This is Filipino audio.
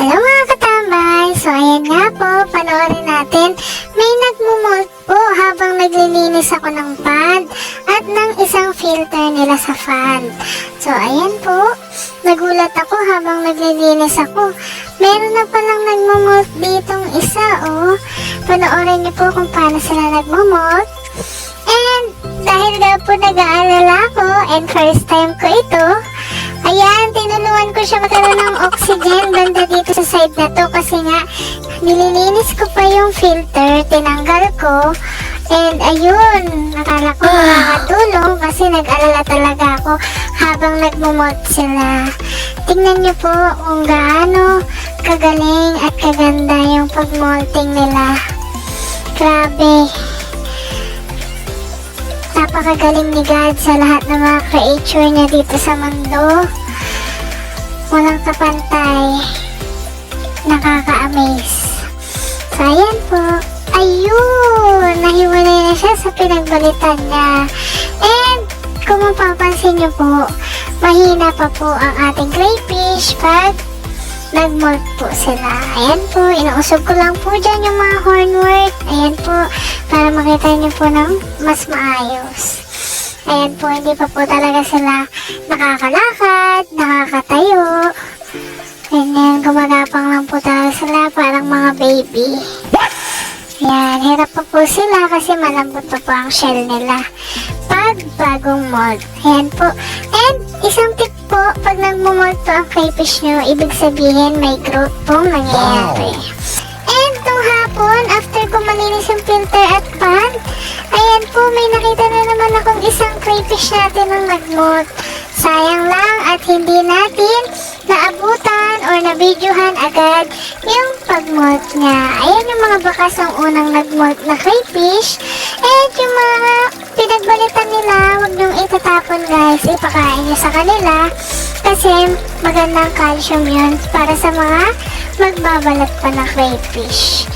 Hello mga katambay! So ayan nga po, panoorin natin. May nagmumold po habang naglilinis ako ng pad at ng isang filter nila sa fan. So ayan po, nagulat ako habang naglilinis ako. Meron na palang nagmumold ditong isa oh. Panoorin niyo po kung paano sila nagmumold. And dahil daw po nag-aalala ko and first time ko ito, ayan, tinulungan ko siya magkaroon ng oxygen banda dito sa side na to kasi nga nililinis ko pa yung filter, tinanggal ko and ayun, nakala ko makakatulong kasi nag-alala talaga ako habang nagmumot sila. Tingnan niyo po kung gaano kagaling at kaganda yung pag-molting nila. Grabe. Napakagaling ni God sa lahat ng mga creature niya dito sa mundo. Walang kapantay. Nakaka-amaze. So, ayan po. Ayun! Nahiwalay na siya sa pinagbalitan niya. And, kung mapapansin niyo po, mahina pa po ang ating crayfish pag nag-molt po sila. Ayan po, inuusog ko lang po dyan yung mga hornwork. Ayan po, para makita niyo po ng mas maayos. Ayan po, hindi pa po talaga sila nakakalakad, nakakatayo. Ganyan, gumagapang lang po talaga sila, parang mga baby. Ayan, hirap pa po sila kasi malambot pa po ang shell nila pag bagong mold. Ayan po. And isang tip po, pag nagmumold po ang crayfish nyo, ibig sabihin may growth pong nangyayari. And itong hapon, after ko malinis yung filter at pan, ayan po, may nakita na naman akong isang crayfish natin ng nagmold. Sayang lang at hindi natin naabutan or nabidyohan agad yung pag-molt niya. Ayan yung mga bakas ng unang nag-molt na crayfish. And yung mga pinagbalitan nila, huwag niyong itatapon guys. Ipakain niyo sa kanila kasi magandang calcium yun para sa mga magbabalat pa na crayfish.